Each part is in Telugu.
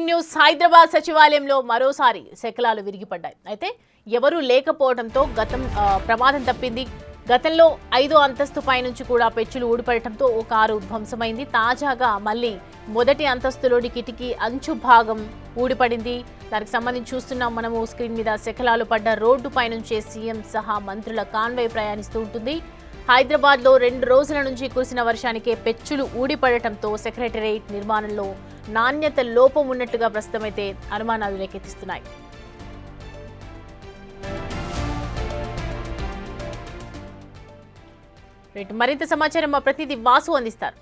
న్యూస్ హైదరాబాద్ సచివాలయంలో మరోసారి శకలాలు విరిగిపడ్డాయి. అయితే ఎవరూ లేకపోవడంతో ప్రమాదం తప్పింది. గతంలో 5వ అంతస్తు పై నుంచి కూడా పెచ్చులు ఊడిపడటంతో ఓ కారు ధ్వంసమైంది. తాజాగా మళ్ళీ మొదటి అంతస్తులోని కిటికీ అంచు భాగం ఊడిపడింది. దానికి సంబంధించి చూస్తున్నాం మనము స్క్రీన్ మీద. శకలాలు పడ్డ రోడ్డు పై నుంచే సీఎం సహా మంత్రుల కాన్వాయ్ ప్రయాణిస్తూ ఉంటుంది. హైదరాబాద్ లో 2 రోజుల నుంచి కురిసిన వర్షానికే పెచ్చులు ఊడిపడటంతో సెక్రటేరియట్ నిర్మాణంలో నాణ్యత లోపం ఉన్నట్టుగా ప్రస్తుతమైతే అనుమానాలు రేకెత్తిస్తున్నాయి. మరింత సమాచారం మా ప్రతినిధి వాసు అందిస్తారు.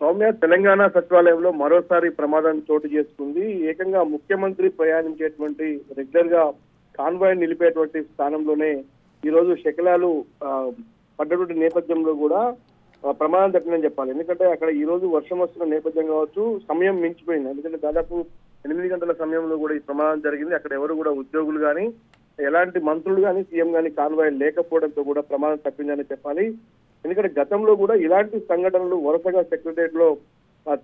సౌమ్య, తెలంగాణ సచివాలయంలో మరోసారి ప్రమాదం చోటు చేసుకుంది. ఏకంగా ముఖ్యమంత్రి ప్రయాణించేటువంటి రెగ్యులర్ గా కాన్వాయ్ నిలిపేటువంటి స్థానంలోనే ఈ రోజు శకలాలు పడ్డటువంటి నేపథ్యంలో కూడా ప్రమాదం తప్పిందని చెప్పాలి. ఎందుకంటే అక్కడ ఈ రోజు వర్షం వస్తున్న నేపథ్యం కావచ్చు, సమయం మించిపోయింది. ఎందుకంటే దాదాపు 8 గంటల సమయంలో కూడా ఈ ప్రమాదం జరిగింది. అక్కడ ఎవరు కూడా ఉద్యోగులు కానీ ఎలాంటి మంత్రులు కానీ సీఎం కానీ కాన్వాయ్ లేకపోవడంతో కూడా ప్రమాదం తప్పిందని చెప్పాలి. ఎందుకంటే గతంలో కూడా ఇలాంటి సంఘటనలు వరుసగా సెక్రటరియట్ లో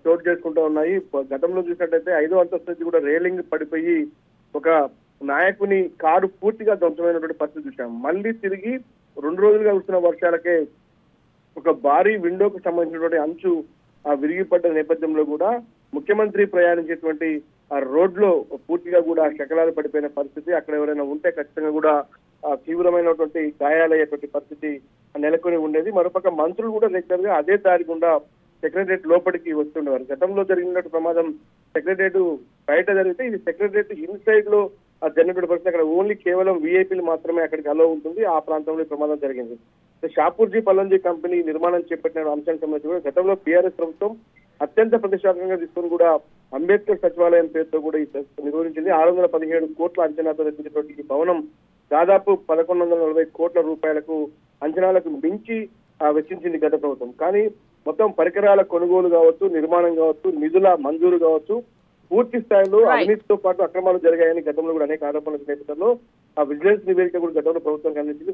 చోటు చేసుకుంటూ ఉన్నాయి. గతంలో చూసినట్టయితే 5వ అంతస్తు నుంచి కూడా రేలింగ్ పడిపోయి ఒక నాయకుని కారు పూర్తిగా ధ్వంసమైనటువంటి పరిస్థితి చూసాం. మళ్ళీ తిరిగి 2 రోజులుగా వస్తున్న వర్షాలకే ఒక భారీ విండోకు సంబంధించినటువంటి అంచు విరిగిపడ్డ నేపథ్యంలో కూడా ముఖ్యమంత్రి ప్రయాణించేటువంటి ఆ రోడ్ లో పూర్తిగా కూడా శకలాలు పడిపోయిన పరిస్థితి. అక్కడ ఎవరైనా ఉంటే ఖచ్చితంగా కూడా తీవ్రమైనటువంటి గాయాలయ్యేటువంటి పరిస్థితి నెలకొని ఉండేది. మరోపక్క మంత్రులు కూడా రెగ్యులర్ గా అదే దారి గుండా సెక్రటరియట్ లోపలికి వస్తుండేవారు. గతంలో జరిగినట్టు ప్రమాదం సెక్రటరియట్ బయట జరిగితే ఇది సెక్రటరియట్ ఇన్సైడ్ లో జరిగినటువంటి పరిస్థితి. అక్కడ ఓన్లీ కేవలం వీఐపీలు మాత్రమే అక్కడికి అలో ఉంటుంది. ఆ ప్రాంతంలో ప్రమాదం జరిగింది. షాపూర్జీ పల్లంజీ కంపెనీ నిర్మాణం చేపట్టిన అంశానికి సంబంధించి కూడా గతంలో బీఆర్ఎస్ ప్రభుత్వం అత్యంత ప్రతిష్టాత్మకంగా తీసుకొని కూడా అంబేద్కర్ సచివాలయం పేరుతో కూడా నిర్వహించింది. 617 కోట్ల అంచనాతో నిర్మించినటువంటి ఈ భవనం దాదాపు 1140 కోట్ల రూపాయలకు అంచనాలకు మించి వెచ్చించింది గత ప్రభుత్వం. కానీ మొత్తం పరికరాల కొనుగోలు కావచ్చు, నిర్మాణం కావచ్చు, నిధుల మంజూరు కావచ్చు, పూర్తి స్థాయిలో అవినీతితో పాటు అక్రమాలు జరిగాయని గతంలో కూడా అనేక ఆరోపణల నేపథ్యంలో ఆ విజిలెన్స్ నివేదిక కూడా గతంలో ప్రభుత్వం అందించింది.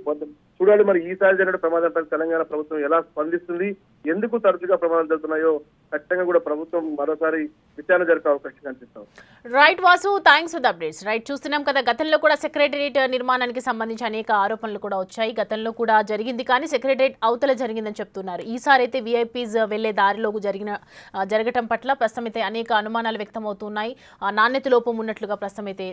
చూడాలి మరి ఈసారి జరిగిన ప్రమాదంపై తెలంగాణ ప్రభుత్వం ఎలా స్పందిస్తుంది, ఎందుకు తరచుగా ప్రమాదాలు జరుగుతున్నాయో ఖచ్చితంగా కూడా ప్రభుత్వం మరోసారి విచారణ జరిపే అవకాశం కనిపిస్తాం. Right Vasu, thanks for the updates. Right, చూస్తున్నాం కదా గతంలో కూడా సెక్రటేరియట్ నిర్మాణానికి సంబంధించి అనేక ఆరోపణలు కూడా వచ్చాయి. గతంలో కూడా జరిగింది కానీ సెక్రటేరియట్ అవతల జరిగిందని చెప్తున్నారు. ఈసారి అయితే వీఐపీస్ వెళ్లే దారిలో జరగటం పట్ల ప్రస్తుతం అయితే అనేక అనుమానాలు వ్యక్తమవుతున్నాయి. నాణ్యత లోపం ఉన్నట్లుగా ప్రస్తుతం అయితే